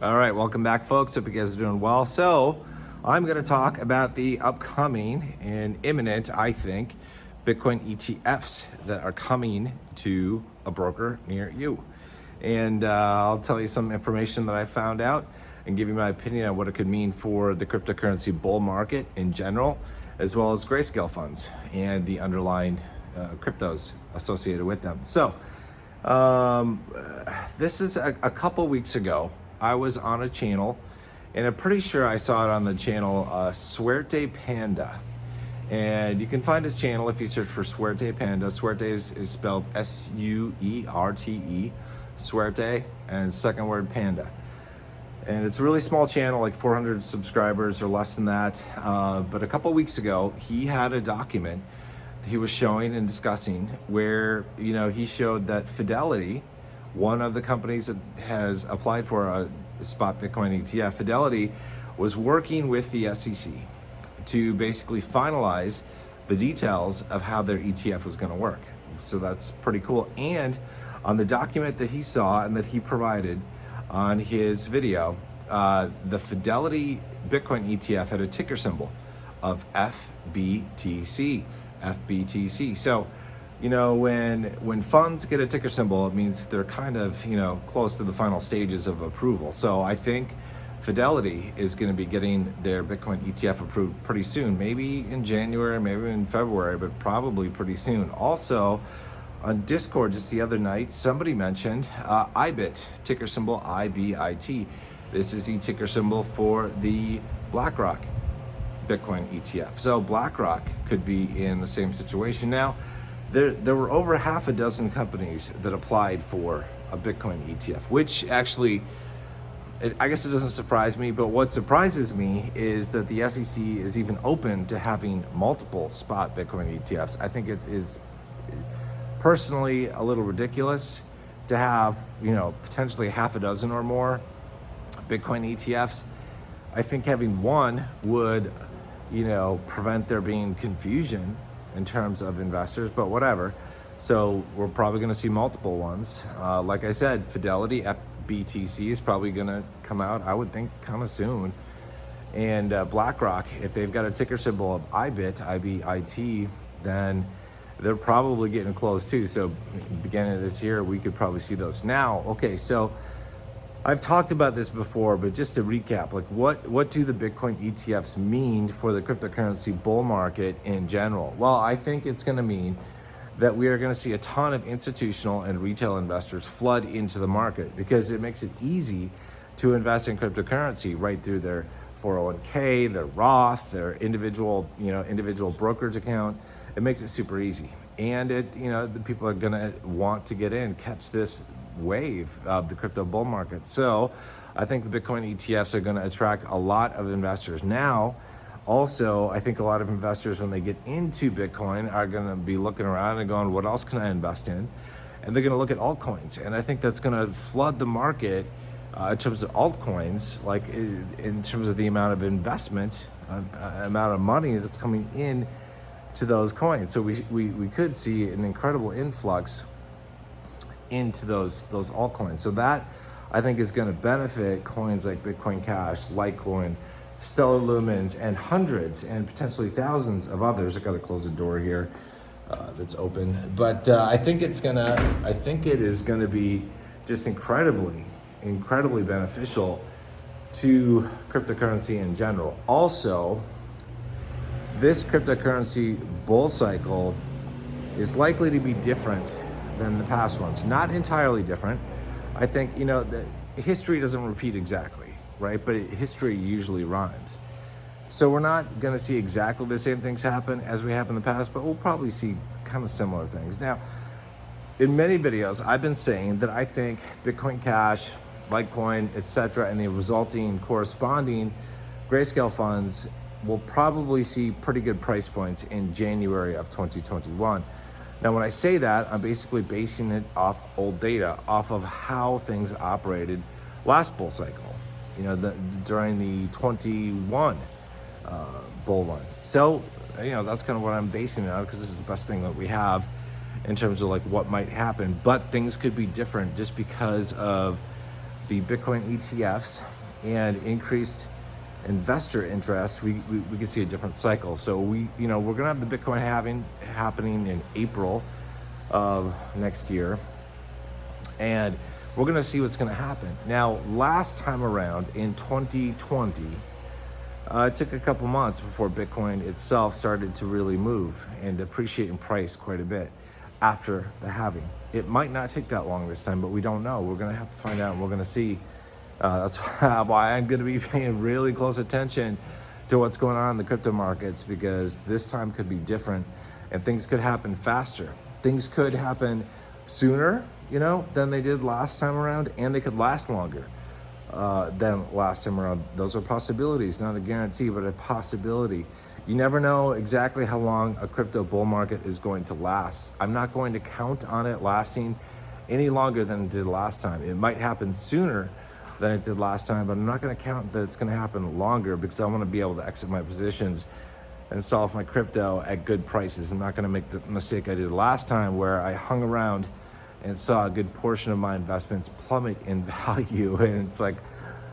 All right, welcome back, folks. Hope you guys are doing well. So, I'm going to talk about the upcoming and imminent, I think, Bitcoin ETFs that are coming to a broker near you. And I'll tell you some information that I found out and give you my opinion on what it could mean for the cryptocurrency bull market in general, as well as grayscale funds and the underlying cryptos associated with them. So, this is a couple weeks ago. I was on a channel, and I'm pretty sure I saw it on the channel Suerte Panda. And you can find his channel if you search for Suerte Panda. Suerte is spelled Suerte, Suerte, and second word Panda. And it's a really small channel, like 400 subscribers or less than that. But a couple weeks ago, he had a document he was showing and discussing where, he showed that Fidelity, one of the companies that has applied for a spot Bitcoin ETF, Fidelity was working with the SEC to basically finalize the details of how their ETF was going to work. So that's pretty cool. And on the document that he saw and that he provided on his video, the Fidelity Bitcoin ETF had a ticker symbol of FBTC. So, when funds get a ticker symbol, it means they're kind of, close to the final stages of approval. So I think Fidelity is going to be getting their Bitcoin ETF approved pretty soon, maybe in January, maybe in February, but probably pretty soon. Also, on Discord just the other night, somebody mentioned IBIT, ticker symbol IBIT. This is the ticker symbol for the BlackRock Bitcoin ETF. So BlackRock could be in the same situation. Now, there were over half a dozen companies that applied for a Bitcoin ETF, which actually, I guess it doesn't surprise me, but what surprises me is that the SEC is even open to having multiple spot Bitcoin ETFs. I think it is personally a little ridiculous to have, potentially half a dozen or more Bitcoin ETFs. I think having one would, prevent there being confusion in terms of investors, but whatever. So we're probably going to see multiple ones. Like I said, Fidelity, FBTC is probably going to come out, I would think, kind of soon. And BlackRock, if they've got a ticker symbol of IBIT, IBIT, then they're probably getting close too. So beginning of this year, we could probably see those. Now, okay, so I've talked about this before, but just to recap, like what do the Bitcoin ETFs mean for the cryptocurrency bull market in general? Well, I think it's going to mean that we are going to see a ton of institutional and retail investors flood into the market because it makes it easy to invest in cryptocurrency right through their 401k, their Roth, their individual brokerage account. It makes it super easy. And the people are going to want to get in, catch this wave of the crypto bull market. So I think the Bitcoin ETFs are going to attract a lot of investors. Now, also, I think a lot of investors, when they get into Bitcoin, are going to be looking around and going, what else can I invest in? And they're going to look at altcoins. And I think that's going to flood the market in terms of altcoins, like in terms of the amount of investment, amount of money that's coming in to those coins. So we could see an incredible influx into those altcoins. So that, I think, is going to benefit coins like Bitcoin Cash, Litecoin, Stellar Lumens, and hundreds and potentially thousands of others. I got to close the door here that's open. But I think it is going to be just incredibly beneficial to cryptocurrency in general. Also, this cryptocurrency bull cycle is likely to be different than the past ones. Not entirely different. I think, the history doesn't repeat exactly, right? But history usually rhymes. So we're not going to see exactly the same things happen as we have in the past, but we'll probably see kind of similar things. Now, in many videos, I've been saying that I think Bitcoin Cash, Litecoin, etc., and the resulting corresponding grayscale funds will probably see pretty good price points in January of 2021. Now, when I say that, I'm basically basing it off old data, off of how things operated last bull cycle, during the 21 bull run. So, that's kind of what I'm basing it on, because this is the best thing that we have in terms of like what might happen. But things could be different just because of the Bitcoin ETFs and increased investor interest, we can see a different cycle. So we're gonna have the Bitcoin happening in April of next year, and we're gonna see what's gonna happen. Now, last time around in 2020, it took a couple months before Bitcoin itself started to really move and appreciate in price quite a bit after the halving. It might not take that long this time, but we don't know. We're gonna have to find out, and we're gonna see. That's why I'm going to be paying really close attention to what's going on in the crypto markets, because this time could be different and things could happen faster. Things could happen sooner, than they did last time around, and they could last longer than last time around. Those are possibilities, not a guarantee, but a possibility. You never know exactly how long a crypto bull market is going to last. I'm not going to count on it lasting any longer than it did last time. It might happen sooner than it did last time, but I'm not going to count that it's going to happen longer, because I want to be able to exit my positions and sell off my crypto at good prices. I'm not going to make the mistake I did last time, where I hung around and saw a good portion of my investments plummet in value. And it's like,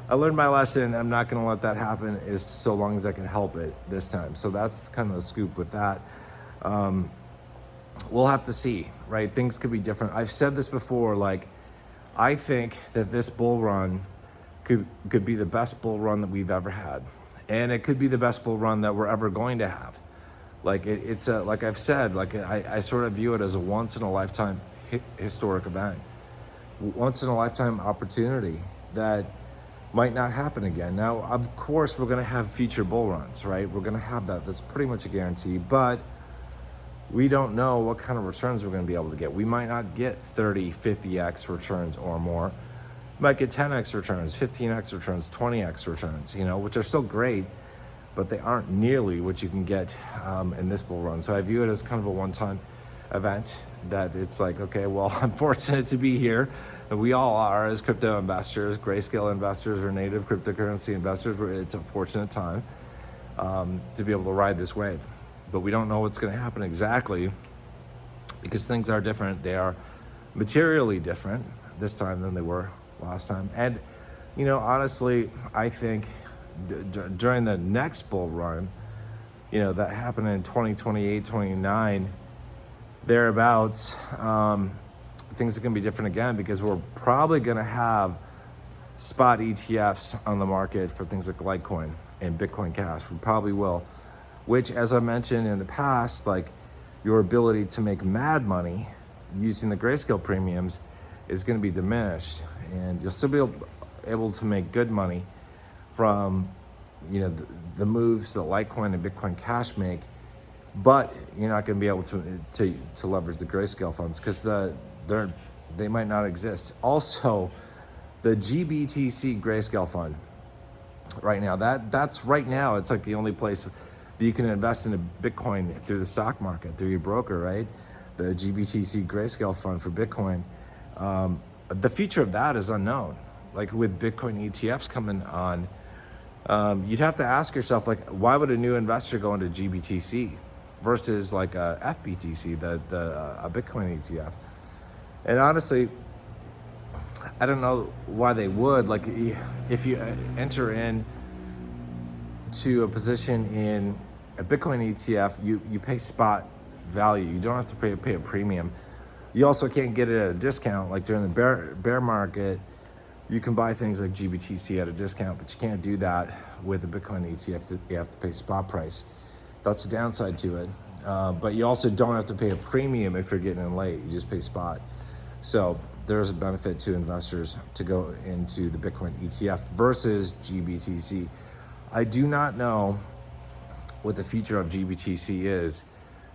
I learned my lesson. I'm not going to let that happen, as so long as I can help it this time. So that's kind of the scoop with that. We'll have to see, right? Things could be different. I've said this before, I think that this bull run could be the best bull run that we've ever had, and it could be the best bull run that we're ever going to have. Like I've said, I sort of view it as a once in a lifetime historic event, once in a lifetime opportunity that might not happen again. Now, of course, we're going to have future bull runs, right? We're going to have that. That's pretty much a guarantee, but we don't know what kind of returns we're going to be able to get. We might not get 30, 50x returns or more. We might get 10x returns, 15x returns, 20x returns, which are still great, but they aren't nearly what you can get in this bull run. So I view it as kind of a one-time event, that it's like, okay, well, I'm fortunate to be here. And we all are, as crypto investors, grayscale investors, or native cryptocurrency investors. It's a fortunate time to be able to ride this wave. But we don't know what's going to happen exactly, because things are different. They are materially different this time than they were last time. And, honestly, I think during the next bull run, that happened in 2028, 29, thereabouts, things are going to be different again, because we're probably going to have spot ETFs on the market for things like Litecoin and Bitcoin Cash. We probably will. Which, as I mentioned in the past, your ability to make mad money using the grayscale premiums is going to be diminished, and you'll still be able to make good money from, the moves that Litecoin and Bitcoin Cash make, but you're not going to be able to leverage the grayscale funds, because they might not exist. Also, the GBTC grayscale fund right now, that's right now, it's like the only place that you can invest in a Bitcoin through the stock market, through your broker, right? The GBTC grayscale fund for Bitcoin. The future of that is unknown. With Bitcoin ETFs coming on, you'd have to ask yourself, why would a new investor go into GBTC versus a FBTC, a Bitcoin ETF? And honestly, I don't know why they would. If you enter in to a position in a Bitcoin ETF, you pay spot value. You don't have to pay a premium. You also can't get it at a discount. During the bear market, you can buy things like GBTC at a discount, but you can't do that with a Bitcoin ETF. You have to pay spot price. That's the downside to it. But you also don't have to pay a premium if you're getting in late. You just pay spot. So there's a benefit to investors to go into the Bitcoin ETF versus GBTC. I do not know what the future of GBTC is,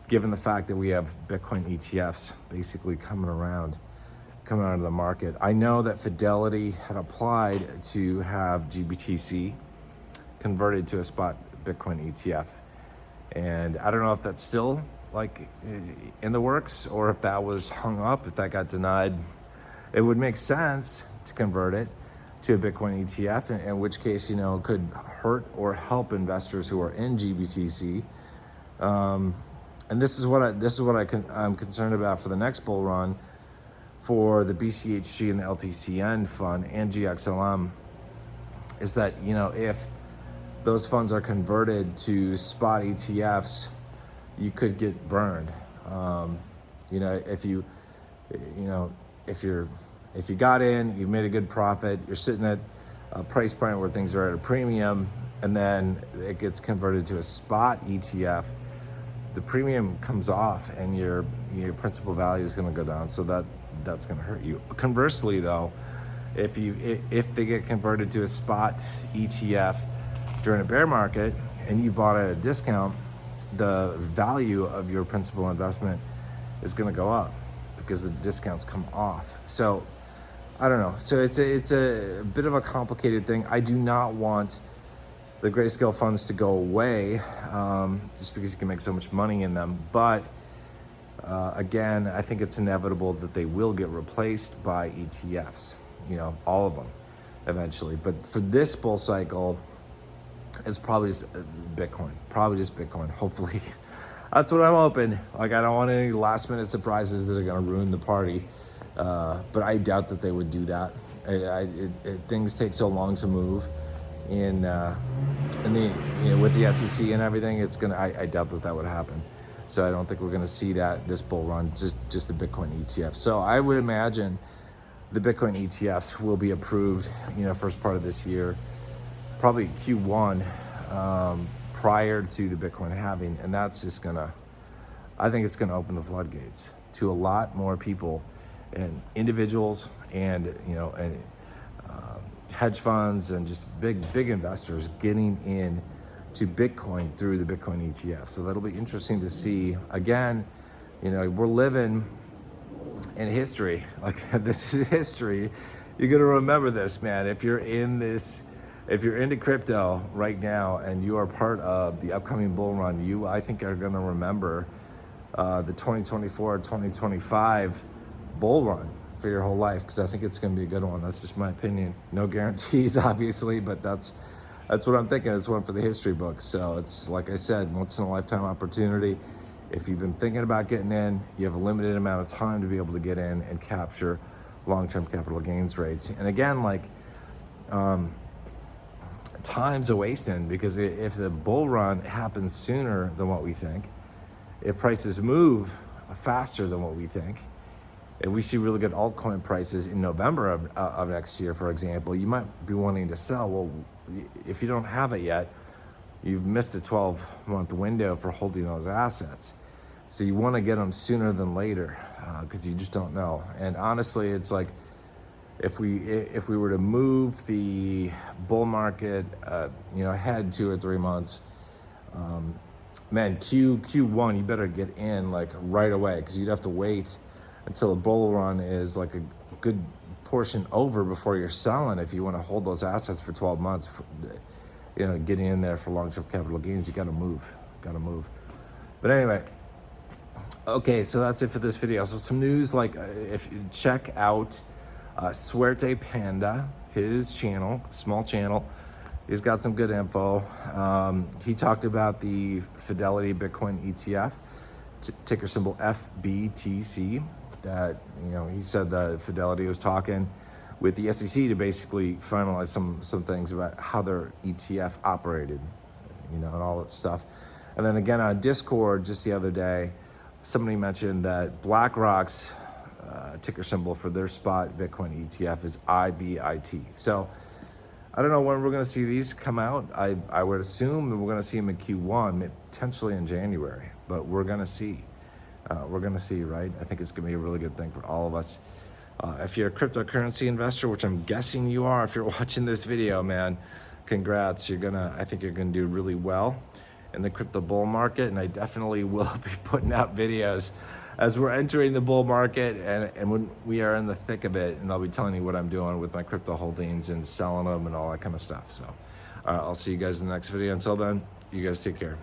given the fact that we have Bitcoin ETFs basically coming out of the market. I know that Fidelity had applied to have GBTC converted to a spot Bitcoin ETF. And I don't know if that's still in the works, or if that was hung up, if that got denied. It would make sense to convert it to a Bitcoin ETF, in which case, it could hurt or help investors who are in GBTC. And this is what I'm concerned about for the next bull run. for the BCHG and the LTCN fund and GXLM is that, you know, if those funds are converted to spot ETFs, you could get burned. You know, if you got in, you made a good profit, you're sitting at a price point where things are at a premium, and then it gets converted to a spot ETF, the premium comes off and your principal value is going to go down. So that's going to hurt you. Conversely, though, if they get converted to a spot ETF during a bear market and you bought at a discount, the value of your principal investment is going to go up because the discounts come off. So I don't know. So it's a bit of a complicated thing. I do not want the grayscale funds to go away just because you can make so much money in them. But again, I think it's inevitable that they will get replaced by ETFs, you know, all of them eventually. But for this bull cycle, it's probably just Bitcoin, hopefully. That's what I'm hoping. Like, I don't want any last minute surprises that are going to ruin the party. But I doubt that they would do that. Things take so long to move in the, you know, with the SEC and everything. I doubt that would happen. So I don't think we're going to see this bull run, just the Bitcoin ETF. So I would imagine the Bitcoin ETFs will be approved, you know, first part of this year, probably Q1, prior to the Bitcoin halving. And that's just I think it's gonna open the floodgates to a lot more people and individuals and, you know, and hedge funds and just big investors getting in to Bitcoin through the Bitcoin ETF. So that'll be interesting to see. Again, you know, we're living in history. Like, this is history. You're gonna remember this, man. If you're into crypto right now and you are part of the upcoming bull run, I think are gonna remember the 2024-2025 bull run for your whole life, because I think it's gonna be a good one. That's just my opinion. No guarantees, obviously, but that's what I'm thinking. It's one for the history books. So it's, like I said, once in a lifetime opportunity. If you've been thinking about getting in, you have a limited amount of time to be able to get in and capture long-term capital gains rates. And again, like, time's a wasting, because if the bull run happens sooner than what we think, if prices move faster than what we think, if we see really good altcoin prices in November of next year, for example, you might be wanting to sell. Well, if you don't have it yet, you've missed a 12-month window for holding those assets. So you want to get them sooner than later, because you just don't know. And honestly, it's like, if we were to move the bull market, you know, ahead 2 or 3 months, man, Q1, you better get in like right away, because you'd have to wait until the bull run is like a good portion over before you're selling. If you want to hold those assets for 12 months, you know, getting in there for long-term capital gains, you got to move. But anyway. Okay, so that's it for this video. So some news, like, if you check out Suerte Panda, his channel, small channel, he's got some good info. He talked about the Fidelity Bitcoin ETF, ticker symbol FBTC, that, you know, he said that Fidelity was talking with the SEC to basically finalize some things about how their ETF operated, you know, and all that stuff. And then again on Discord just the other day, somebody mentioned that BlackRock's ticker symbol for their spot Bitcoin ETF is IBIT. So I don't know when we're going to see these come out. I would assume that we're going to see them in Q1, potentially in January, but we're going to see. Right? I think it's going to be a really good thing for all of us. If you're a cryptocurrency investor, which I'm guessing you are, if you're watching this video, man, congrats. I think you're going to do really well in the crypto bull market, and I definitely will be putting out videos as we're entering the bull market and when we are in the thick of it, and I'll be telling you what I'm doing with my crypto holdings and selling them and all that kind of stuff. So I'll see you guys in the next video. Until then, you guys take care.